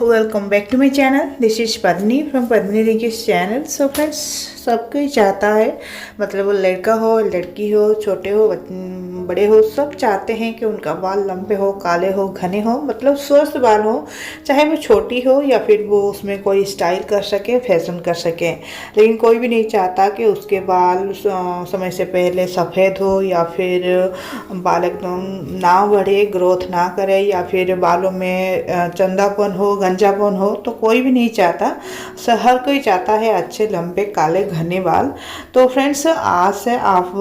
welcome back to my channel. This is Padmini from Padmini Rinki channel. So friends, सब कोई चाहता है, मतलब वो लड़का हो लड़की हो, छोटे हो बड़े हो, सब चाहते हैं कि उनका बाल लंबे हो, काले हो, घने हो, मतलब स्वस्थ बाल हो, चाहे वो छोटी हो या फिर वो उसमें कोई स्टाइल कर सके, फैशन कर सके। लेकिन कोई भी नहीं चाहता कि उसके बाल समय से पहले सफ़ेद हो या फिर बाल एकदम ना बढ़े, ग्रोथ ना करे, या फिर बालों में चंदापन हो, गंजापन हो, तो कोई भी नहीं चाहता। हर कोई चाहता है अच्छे लंबे काले घने बाल। तो फ्रेंड्स, आज से आप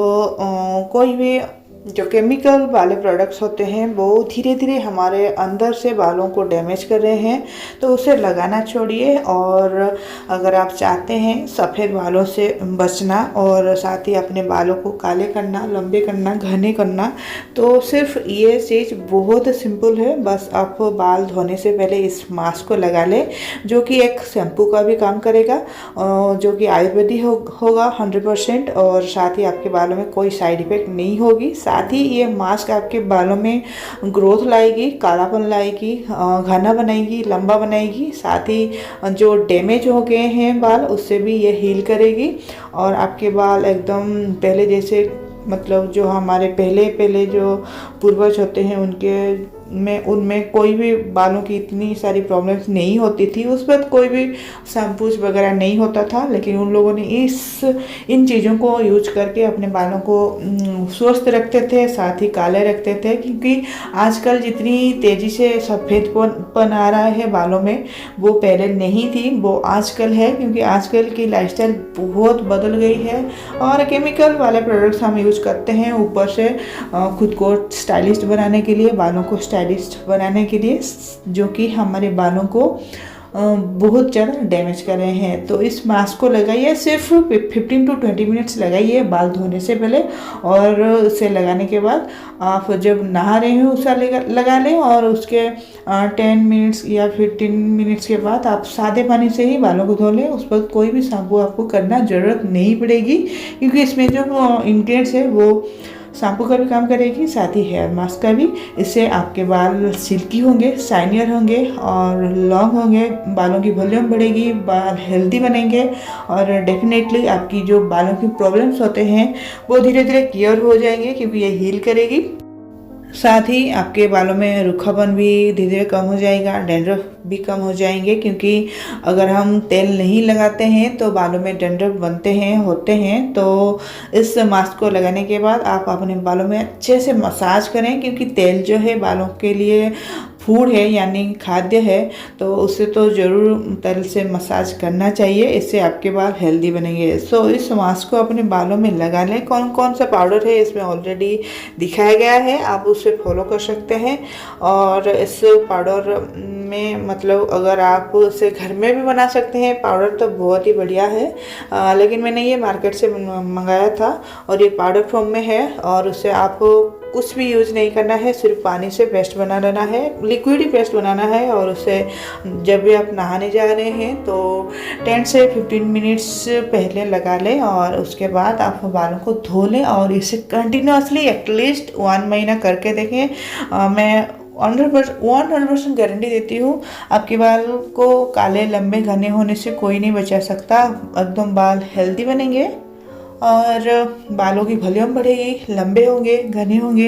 कोई भी जो केमिकल वाले प्रोडक्ट्स होते हैं वो धीरे धीरे हमारे अंदर से बालों को डैमेज कर रहे हैं, तो उसे लगाना छोड़िए। और अगर आप चाहते हैं सफ़ेद बालों से बचना और साथ ही अपने बालों को काले करना, लंबे करना, घने करना, तो सिर्फ ये चीज़ बहुत सिंपल है। बस आप बाल धोने से पहले इस मास्क को लगा लें, जो कि एक शैम्पू का भी काम करेगा, जो कि आयुर्वेदिक होगा 100%, और साथ ही आपके बालों में कोई साइड इफ़ेक्ट नहीं होगी। साथ ही ये मास्क आपके बालों में ग्रोथ लाएगी, कालापन लाएगी, घना बनाएगी, लंबा बनाएगी। साथ ही जो डैमेज हो गए हैं बाल, उससे भी ये हील करेगी और आपके बाल एकदम पहले जैसे, मतलब जो हमारे पहले जो पूर्वज होते हैं उनमें कोई भी बालों की इतनी सारी प्रॉब्लम्स नहीं होती थी। उस वक्त कोई भी शैम्पूज वगैरह नहीं होता था, लेकिन उन लोगों ने इन चीज़ों को यूज करके अपने बालों को स्वस्थ रखते थे, साथ ही काले रखते थे। क्योंकि आजकल जितनी तेज़ी से सफ़ेदपन आ रहा है बालों में, वो पहले नहीं थी, वो आजकल है। क्योंकि आजकल की लाइफस्टाइल बहुत बदल गई है और केमिकल वाले प्रोडक्ट्स हम यूज करते हैं ऊपर से खुद को स्टाइलिस्ट बनाने के लिए, बालों को स्टाइलिस्ट बनाने के लिए, जो कि हमारे बालों को बहुत ज़्यादा डैमेज कर रहे हैं। तो इस मास्क को लगाइए, सिर्फ 15 to 20 मिनट्स लगाइए बाल धोने से पहले, और उसे लगाने के बाद आप जब नहा रहे हो उसे लगा लें, और उसके 10 मिनट्स या 15 मिनट्स के बाद आप सादे पानी से ही बालों को धो लें। उस पर कोई भी शैम्पू आपको करना ज़रूरत नहीं पड़ेगी, क्योंकि इसमें जो इंग्रेडिएंट्स है वो शैम्पू का भी काम करेगी, साथ ही हेयर मास्क का भी। इससे आपके बाल सिल्की होंगे, शाइनियर होंगे और लॉन्ग होंगे, बालों की वॉल्यूम बढ़ेगी, बाल हेल्दी बनेंगे, और डेफिनेटली आपकी जो बालों की प्रॉब्लम्स होते हैं वो धीरे धीरे क्लियर हो जाएंगे, क्योंकि ये हील करेगी। साथ ही आपके बालों में रूखापन भी धीरे धीरे कम हो जाएगा, डैंड्रफ भी कम हो जाएंगे। क्योंकि अगर हम तेल नहीं लगाते हैं तो बालों में डैंड्रफ होते हैं। तो इस मास्क को लगाने के बाद आप अपने बालों में अच्छे से मसाज करें, क्योंकि तेल जो है बालों के लिए फूड है, यानी खाद्य है, तो उसे तो ज़रूर तेल से मसाज करना चाहिए। इससे आपके बाल हेल्दी बनेंगे। सो इस मास्क को अपने बालों में लगा लें। कौन कौन सा पाउडर है इसमें ऑलरेडी दिखाया गया है, आप उसे फॉलो कर सकते हैं। और इस पाउडर में, मतलब अगर आप उसे घर में भी बना सकते हैं पाउडर, तो बहुत ही बढ़िया है। लेकिन मैंने ये मार्केट से मंगाया था और ये पाउडर फॉर्म में है, और उसे आप कुछ भी यूज़ नहीं करना है, सिर्फ पानी से पेस्ट बना लेना है, लिक्विड ही पेस्ट बनाना है। और उसे जब भी आप नहाने जा रहे हैं तो 10 से 15 मिनट्स पहले लगा लें, और उसके बाद आप बालों को धो लें, और इसे कंटिन्यूसली एटलीस्ट 1 महीना करके देखें। मैं 100% गारंटी देती हूँ, आपके बाल को काले लंबे घने होने से कोई नहीं बचा सकता। एकदम बाल हेल्दी बनेंगे और बालों की वॉल्यूम बढ़ेगी, लंबे होंगे, घने होंगे,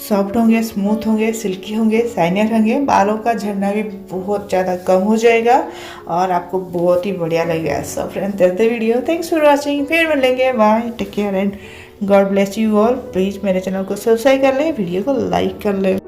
सॉफ्ट होंगे, स्मूथ होंगे, सिल्की होंगे, शाइनियर होंगे। बालों का झड़ना भी बहुत ज़्यादा कम हो जाएगा और आपको बहुत ही बढ़िया लगेगा। So friends, that's the video. Thanks for watching. फिर मिलेंगे। Bye, take care and God bless you all. Please मेरे चैनल को सब्सक्राइब कर लें, वीडियो को लाइक कर लें।